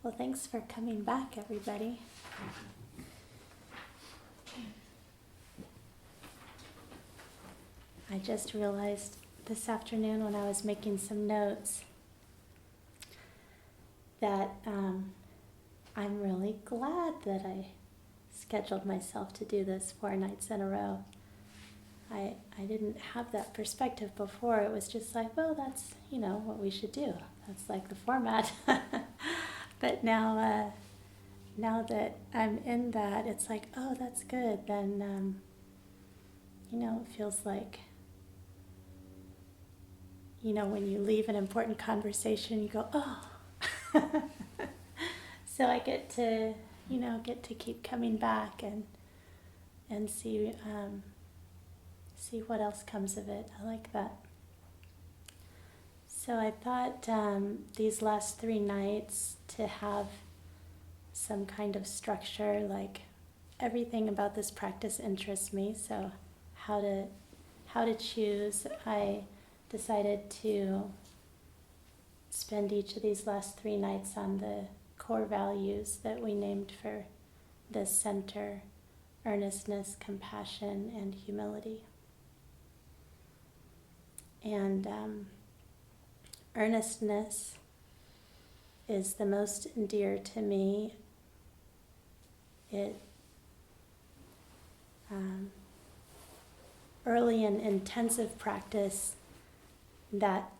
Well, thanks for coming back, everybody. I just realized this afternoon when I was making some notes that I'm really glad that I scheduled myself to do this 4 nights in a row. I didn't have that perspective before. It was just like, well, that's, what we should do. That's like the format. But now that I'm in that, it's like, oh, that's good. Then, it feels like, when you leave an important conversation, you go, oh. So I get to keep coming back and see what else comes of it. I like that. So I thought these last 3 nights to have some kind of structure, like everything about this practice interests me. So how to choose, I decided to spend each of these last 3 nights on the core values that we named for this center: earnestness, compassion, and humility. And earnestness is the most dear to me. It early in intensive practice, that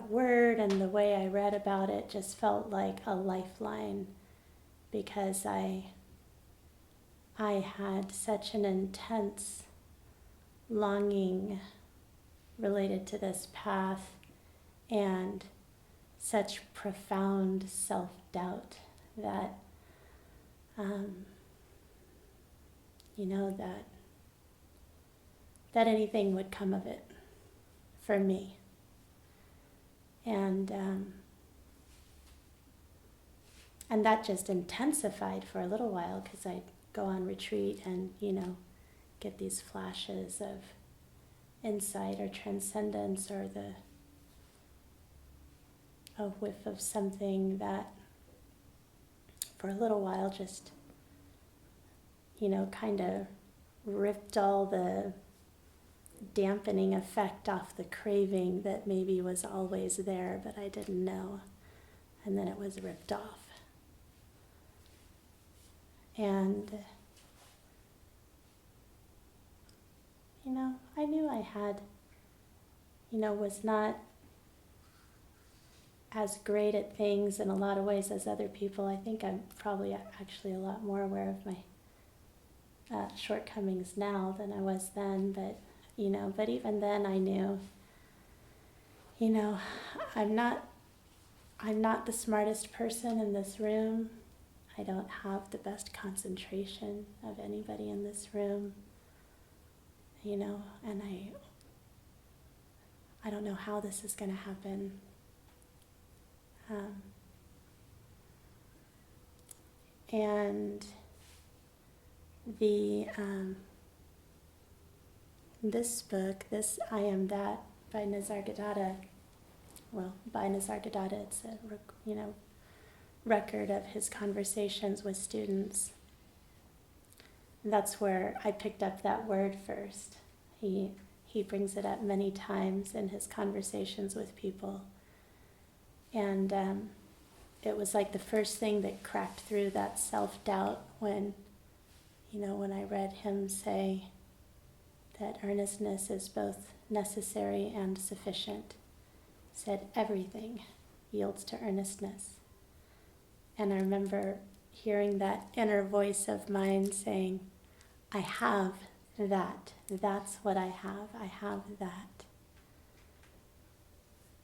word and the way I read about it just felt like a lifeline, because I had such an intense longing related to this path and such profound self-doubt that that anything would come of it for me. And that just intensified for a little while, because I'd go on retreat and, get these flashes of insight or transcendence, or a whiff of something that for a little while just, kind of ripped all the dampening effect off the craving that maybe was always there, but I didn't know. And then it was ripped off. And, I knew I had, was not as great at things in a lot of ways as other people. I think I'm probably actually a lot more aware of my shortcomings now than I was then, but even then I knew, I'm not the smartest person in this room. I don't have the best concentration of anybody in this room, and I don't know how this is going to happen. And this book, this I Am That by Nisargadatta, it's a record of his conversations with students. And that's where I picked up that word first. He brings it up many times in his conversations with people. And it was like the first thing that cracked through that self-doubt when I read him say that earnestness is both necessary and sufficient. Said everything yields to earnestness. And I remember hearing that inner voice of mine saying, I have that. That's what I have. I have that.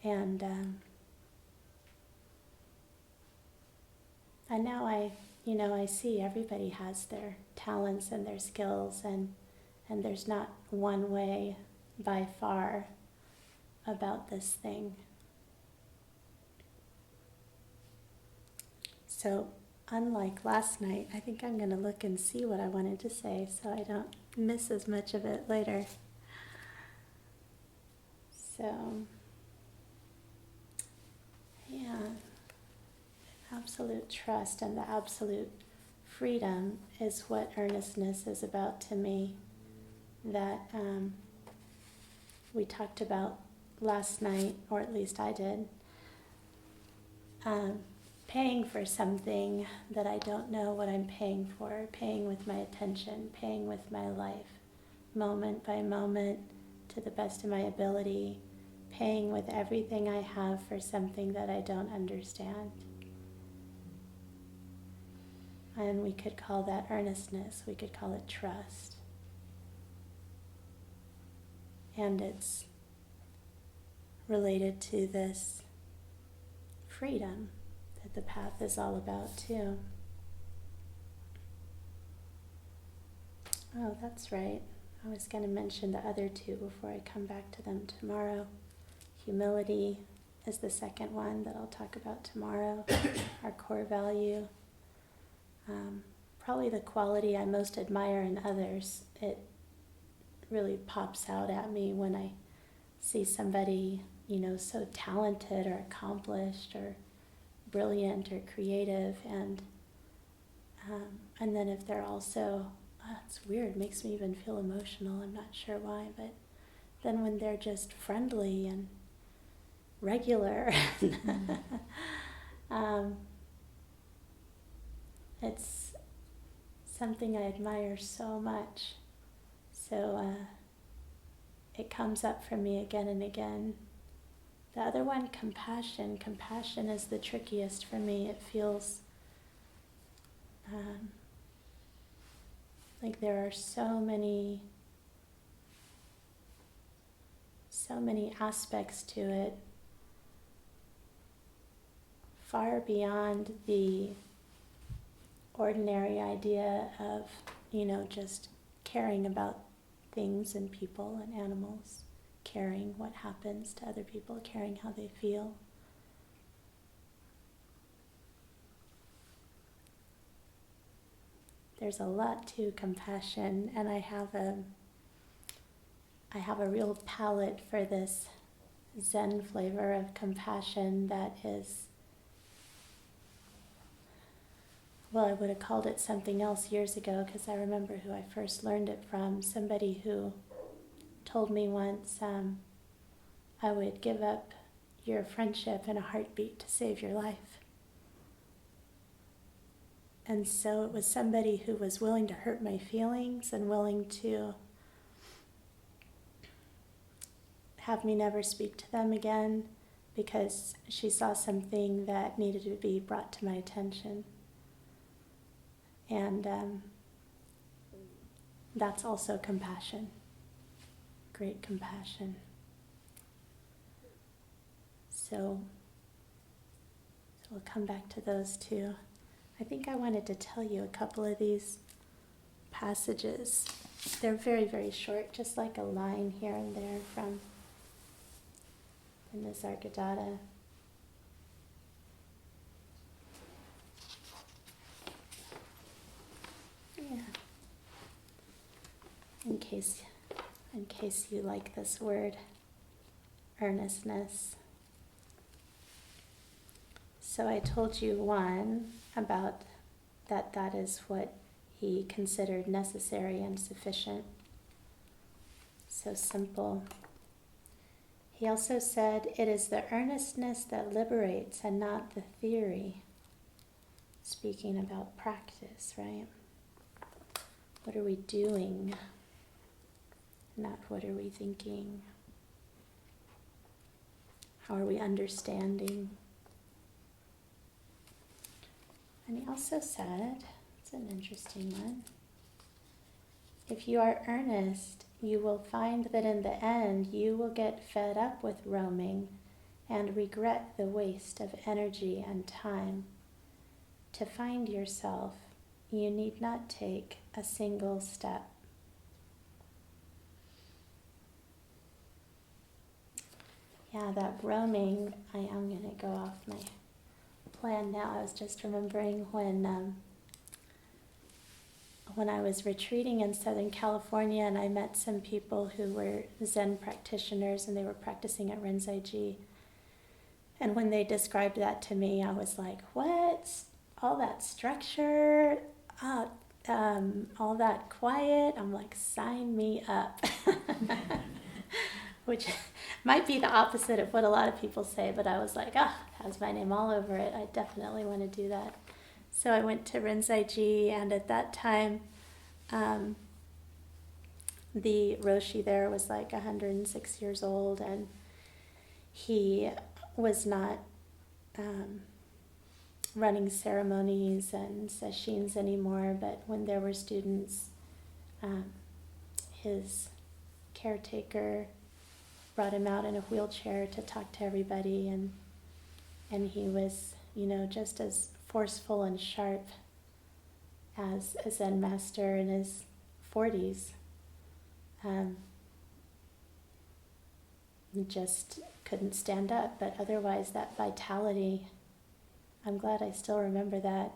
And now I see everybody has their talents and their skills, and there's not one way by far about this thing. So unlike last night, I think I'm going to look and see what I wanted to say so I don't miss as much of it later. So, yeah, I have absolute trust and the absolute freedom is what earnestness is about to me. That we talked about last night, or at least I did. Paying for something that I don't know what I'm paying for, paying with my attention, paying with my life, moment by moment, to the best of my ability, paying with everything I have for something that I don't understand. And we could call that earnestness, we could call it trust. And it's related to this freedom that the path is all about too. Oh, that's right. I was going to mention the other two before I come back to them tomorrow. Humility is the second one that I'll talk about tomorrow, our core value. Probably the quality I most admire in others. It really pops out at me when I see somebody, so talented or accomplished or brilliant or creative, and then if they're also, it's weird, makes me even feel emotional, I'm not sure why, but then when they're just friendly and regular, it's something I admire so much. So it comes up for me again and again. The other one, compassion. Compassion is the trickiest for me. It feels like there are so many aspects to it, far beyond the ordinary idea of, just caring about things and people and animals, caring what happens to other people, caring how they feel. There's a lot to compassion, and I have a real palate for this Zen flavor of compassion that is, well, I would have called it something else years ago, because I remember who I first learned it from. Somebody who told me once, I would give up your friendship in a heartbeat to save your life. And so it was somebody who was willing to hurt my feelings and willing to have me never speak to them again because she saw something that needed to be brought to my attention. And that's also compassion, great compassion. So we'll come back to those two. I think I wanted to tell you a couple of these passages. They're very, very short, just like a line here and there from the Nisargadatta. Yeah. In case you like this word, earnestness. So I told you one about that is what he considered necessary and sufficient. So simple. He also said, it is the earnestness that liberates and not the theory. Speaking about practice, right? What are we doing? Not what are we thinking? How are we understanding? And he also said, it's an interesting one, if you are earnest, you will find that in the end you will get fed up with roaming and regret the waste of energy and time. To find yourself, you need not take a single step. Yeah, that roaming, I am going to go off my plan now. I was just remembering when I was retreating in Southern California and I met some people who were Zen practitioners and they were practicing at Rinzai-ji. And when they described that to me, I was like, what? All that structure, uh, all that quiet? I'm like, sign me up. Which might be the opposite of what a lot of people say, but I was like, it has my name all over it. I definitely want to do that. So I went to Rinzai-ji, and at that time, the Roshi there was like 106 years old, and he was not running ceremonies and sessions anymore, but when there were students, his caretaker brought him out in a wheelchair to talk to everybody, and he was, just as forceful and sharp as a Zen master in his 40s. Just couldn't stand up, but otherwise that vitality, I'm glad I still remember that.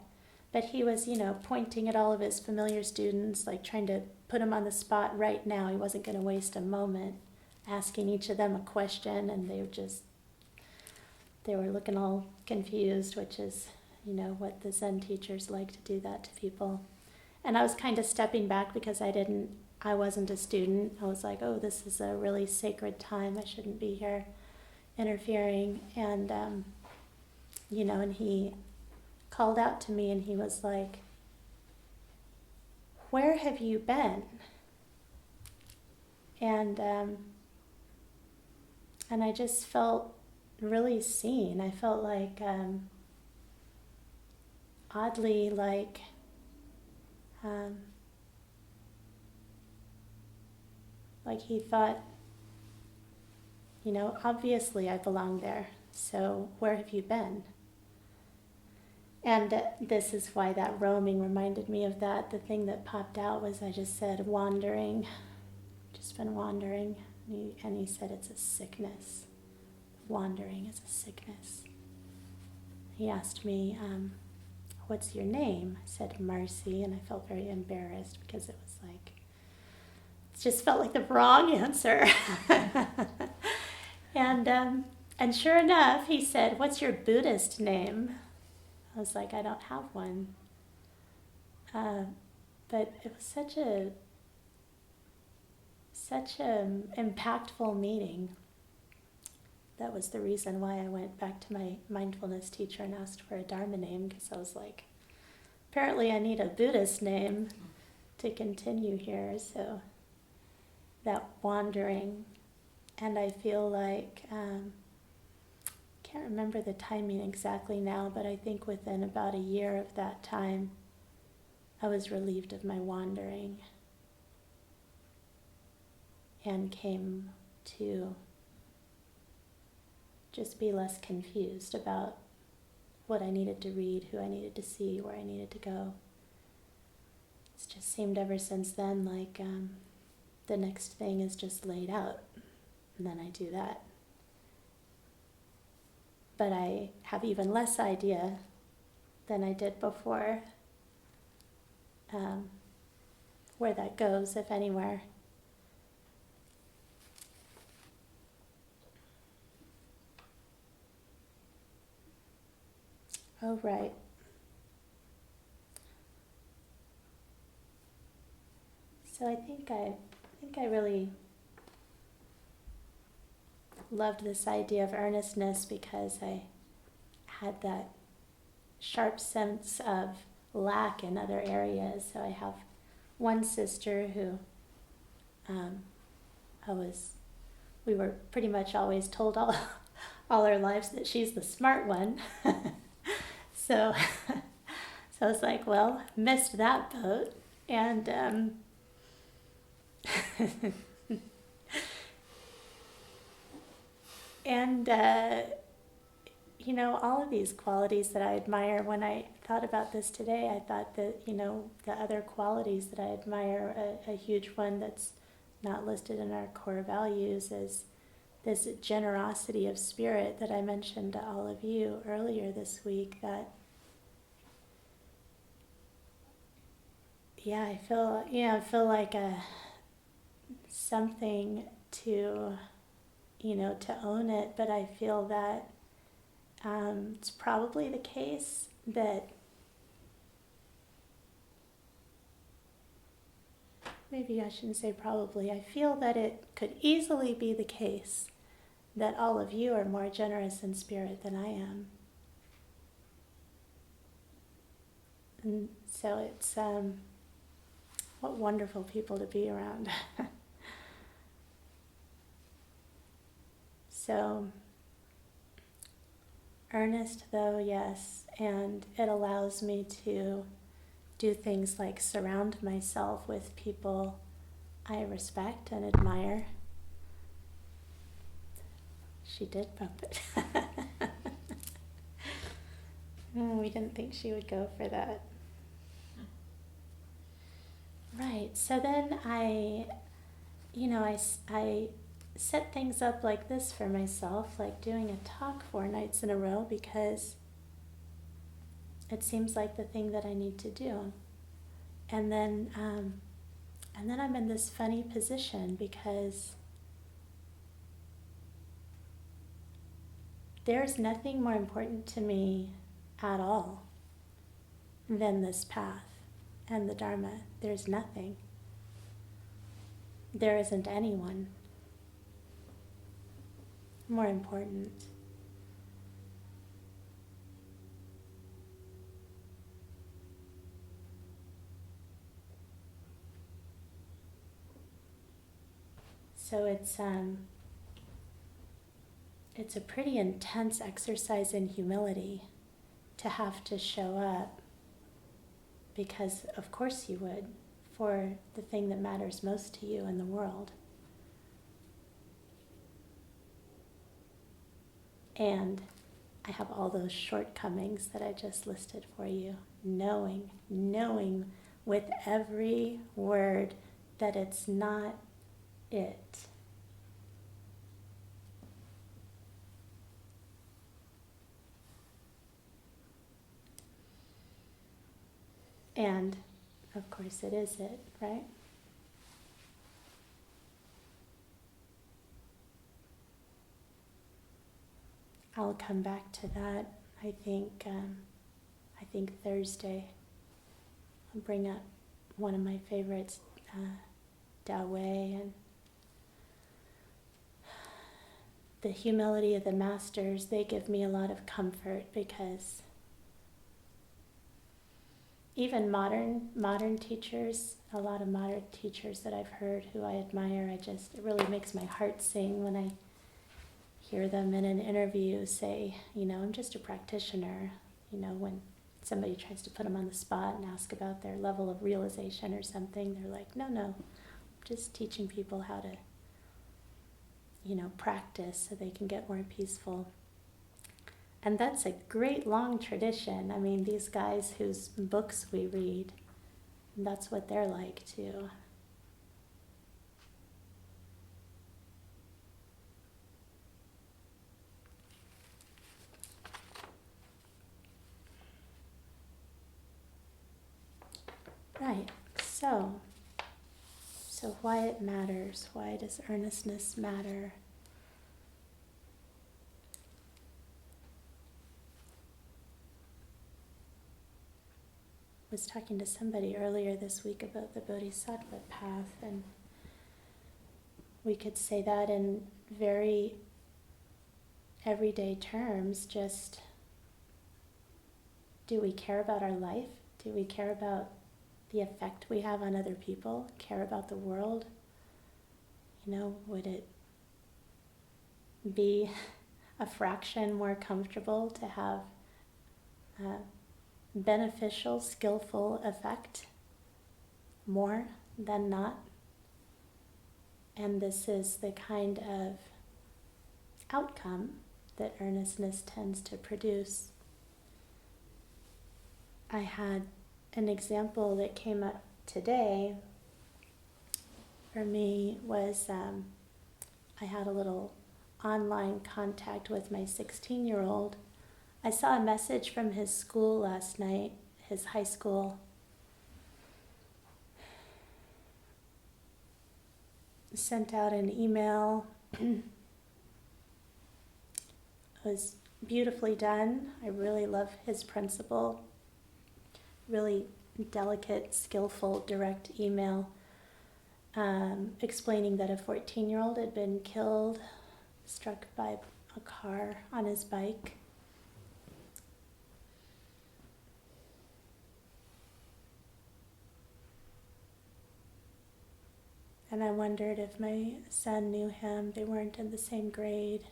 But he was, pointing at all of his familiar students, like trying to put them on the spot right now. He wasn't going to waste a moment asking each of them a question, and they were looking all confused, which is, what the Zen teachers like to do that to people. And I was kind of stepping back because I wasn't a student. I was like, oh, this is a really sacred time. I shouldn't be here interfering. And, and he called out to me, and he was like, where have you been? And I just felt really seen. I felt like, oddly, like he thought, obviously I belong there, so where have you been? And this is why that roaming reminded me of that. The thing that popped out was I just said wandering, just been wandering. And he said it's a sickness. Wandering is a sickness. He asked me, what's your name? I said Marcy, and I felt very embarrassed because it was like, it just felt like the wrong answer. And sure enough, he said, what's your Buddhist name? I was like, I don't have one. But it was such an impactful meeting. That was the reason why I went back to my mindfulness teacher and asked for a Dharma name, because I was like, apparently I need a Buddhist name to continue here. So that wandering, and I feel like, can't remember the timing exactly now, but I think within about a year of that time, I was relieved of my wandering and came to just be less confused about what I needed to read, who I needed to see, where I needed to go. It's just seemed ever since then like the next thing is just laid out, and then I do that. But I have even less idea than I did before where that goes, if anywhere. Oh, right. So I think I really loved this idea of earnestness because I had that sharp sense of lack in other areas. So I have one sister who we were pretty much always told all our lives that she's the smart one. So I was like, well, missed that boat. And and all of these qualities that I admire. When I thought about this today, I thought that the other qualities that I admire, a huge one that's not listed in our core values is this generosity of spirit that I mentioned to all of you earlier this week. That I feel like something to to own it, but I feel that it's probably the case that maybe I shouldn't say probably. I feel that it could easily be the case that all of you are more generous in spirit than I am. And so it's what wonderful people to be around. So earnest though, yes, and it allows me to do things like surround myself with people I respect and admire. She did bump it. Oh, we didn't think she would go for that. Right, so then I set things up like this for myself, like doing a talk 4 nights in a row, because it seems like the thing that I need to do. And then I'm in this funny position because there's nothing more important to me at all than this path and the Dharma. There's nothing. There isn't anyone more important. So it's a pretty intense exercise in humility to have to show up, because of course you would, for the thing that matters most to you in the world. And I have all those shortcomings that I just listed for you, knowing with every word that it's not it. And of course it is it, right? I'll come back to that. I think Thursday I'll bring up one of my favorites, Dao Wei, and the humility of the masters. They give me a lot of comfort, because even modern teachers, a lot of modern teachers that I've heard who I admire, it really makes my heart sing when I hear them in an interview say, I'm just a practitioner. When somebody tries to put them on the spot and ask about their level of realization or something, they're like, no, I'm just teaching people how to, practice so they can get more peaceful. And that's a great long tradition. I mean, these guys whose books we read, that's what they're like too. Right, so why it matters, why does earnestness matter? I was talking to somebody earlier this week about the Bodhisattva path, and we could say that in very everyday terms. Just, do we care about our life? Do we care about the effect we have on other people? Care about the world? Would it be a fraction more comfortable to have beneficial, skillful effect more than not? And this is the kind of outcome that earnestness tends to produce. I had an example that came up today for me was I had a little online contact with my 16-year-old. I saw a message from his school last night, his high school. Sent out an email. It was beautifully done. I really love his principle. Really delicate, skillful, direct email explaining that a 14-year-old had been killed, struck by a car on his bike. And I wondered if my son knew him. They weren't in the same grade.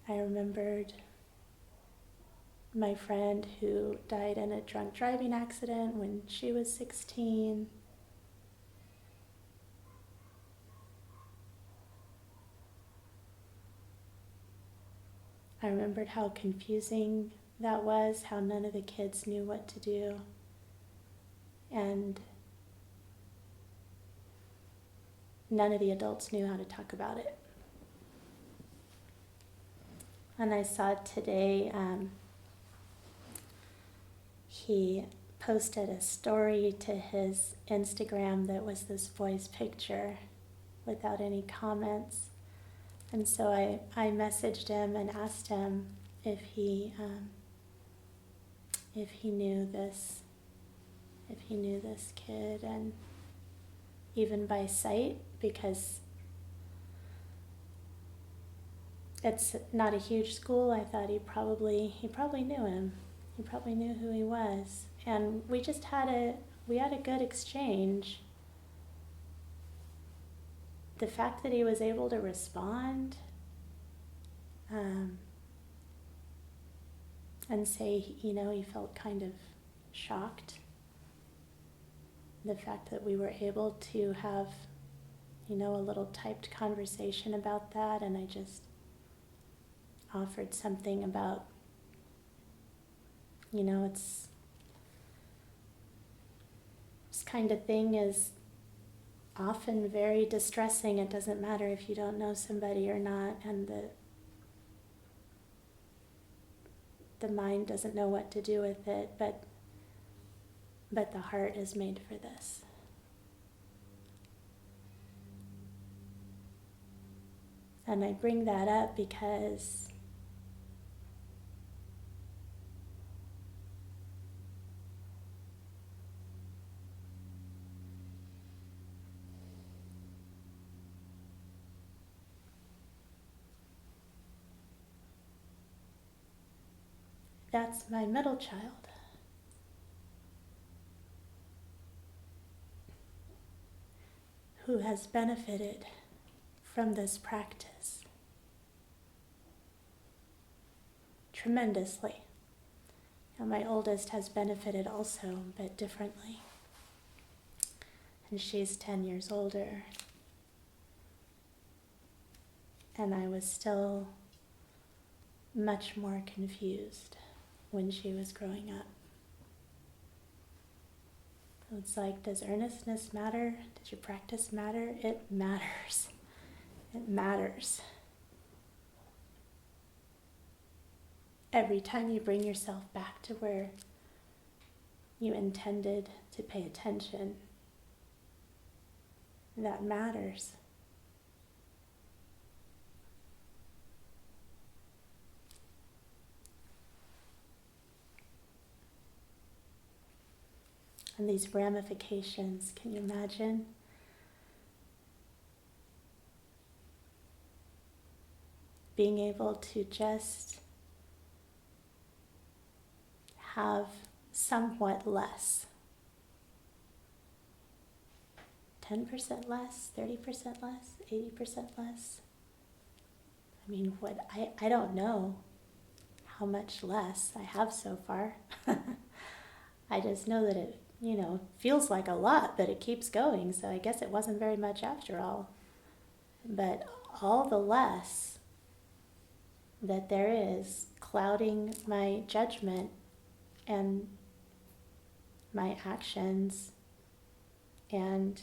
I remembered my friend who died in a drunk driving accident when she was 16. I remembered how confusing that was, how none of the kids knew what to do. And none of the adults knew how to talk about it. And I saw today, he posted a story to his Instagram that was this boy's picture without any comments. And so I messaged him and asked him if he knew this kid, and even by sight, because it's not a huge school. I thought he probably knew him. He probably knew who he was. And we just had a good exchange. The fact that he was able to respond and say, he felt kind of shocked. The fact that we were able to have, a little typed conversation about that, and I just offered something about, this kind of thing is often very distressing. It doesn't matter if you don't know somebody or not, and the mind doesn't know what to do with it, but the heart is made for this. And I bring that up because that's my middle child. Who has benefited from this practice tremendously. And my oldest has benefited also, but differently. And she's 10 years older. And I was still much more confused when she was growing up. It's like, does earnestness matter? Does your practice matter? It matters. It matters. Every time you bring yourself back to where you intended to pay attention, that matters. And these ramifications, can you imagine? Being able to just have somewhat less. 10% less, 30% less, 80% less. I mean, I don't know how much less I have so far. I just know that it, feels like a lot, but it keeps going, so I guess it wasn't very much after all. But all the less that there is clouding my judgment and my actions and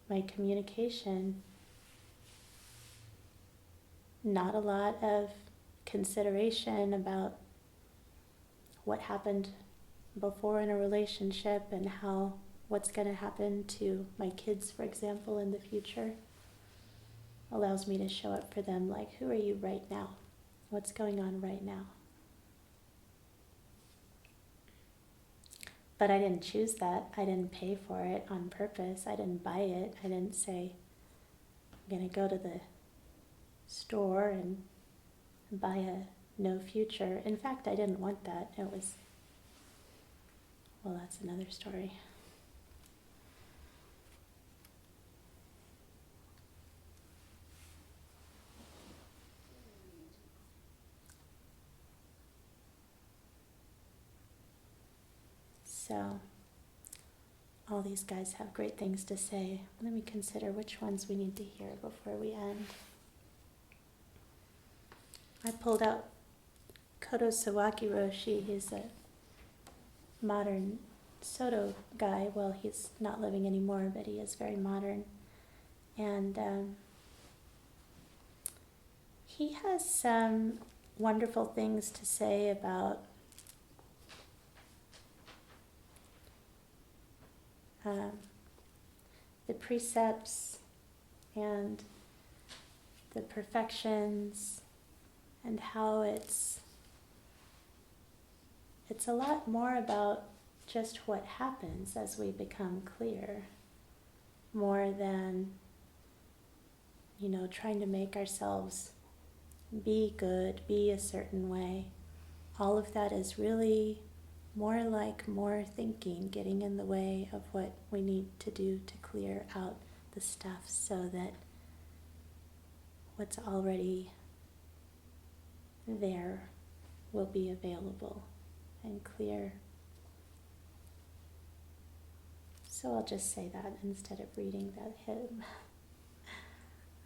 my communication, not a lot of consideration about what happened before in a relationship and what's going to happen to my kids, for example, in the future, allows me to show up for them like, who are you right now? What's going on right now? But I didn't choose that. I didn't pay for it on purpose. I didn't buy it. I didn't say, I'm going to go to the store and buy a no future. In fact, I didn't want that. It was, well, that's another story. So, all these guys have great things to say. Let me consider which ones we need to hear before we end. I pulled out Kodo Sawaki Roshi. He's a modern Soto guy. Well, he's not living anymore, but he is very modern. And he has some wonderful things to say about the precepts and the perfections, and how it's a lot more about just what happens as we become clear, more than, trying to make ourselves be good, be a certain way. All of that is really more like more thinking getting in the way of what we need to do to clear out the stuff, so that what's already there will be available and clear. So I'll just say that instead of reading that hymn.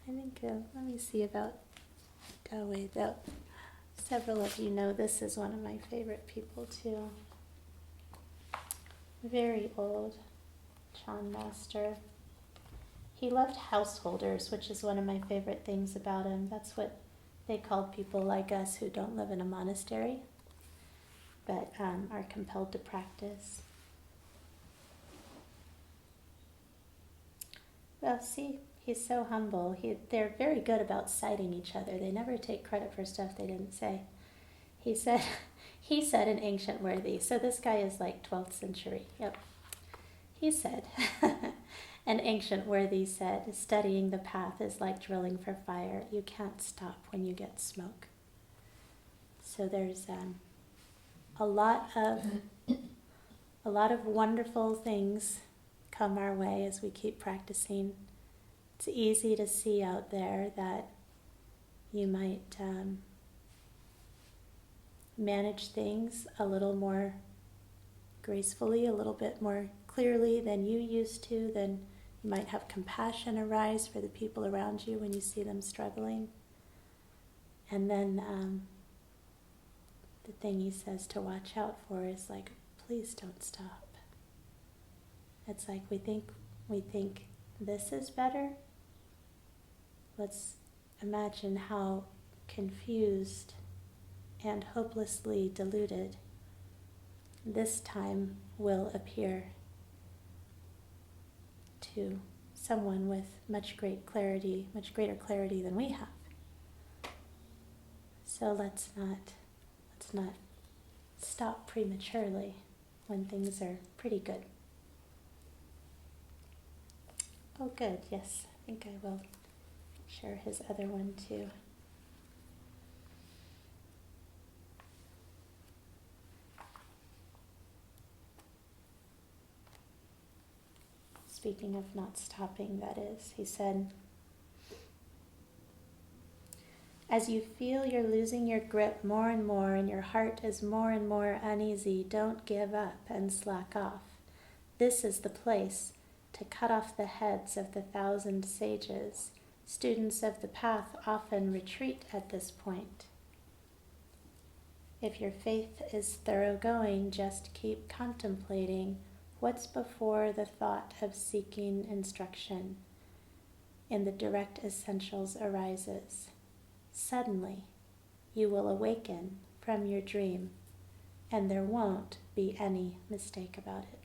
I think, let me see about Galway, though. Several of you know this is one of my favorite people too. Very old Chan Master. He loved householders, which is one of my favorite things about him. That's what they call people like us who don't live in a monastery, but are compelled to practice. Well, see, he's so humble. They're very good about citing each other. They never take credit for stuff they didn't say. He said an ancient worthy. So this guy is like 12th century. Yep. He said, an ancient worthy said, studying the path is like drilling for fire. You can't stop when you get smoke. So there's a lot of wonderful things come our way as we keep practicing. It's easy to see out there that you might manage things a little more gracefully, a little bit more clearly than you used to. Then you might have compassion arise for the people around you when you see them struggling. And then the thing he says to watch out for is like, please don't stop. It's like we think this is better. Let's imagine how confused and hopelessly deluded this time will appear to someone with much greater clarity than we have. So let's not stop prematurely when things are pretty good. Oh, good. Yes, I think I will share his other one too. Speaking of not stopping, that is, he said, as you feel you're losing your grip more and more and your heart is more and more uneasy, don't give up and slack off. This is the place to cut off the heads of the 1,000 sages. Students of the path often retreat at this point. If your faith is thoroughgoing, just keep contemplating what's before the thought of seeking instruction in the direct essentials arises. Suddenly, you will awaken from your dream, and there won't be any mistake about it.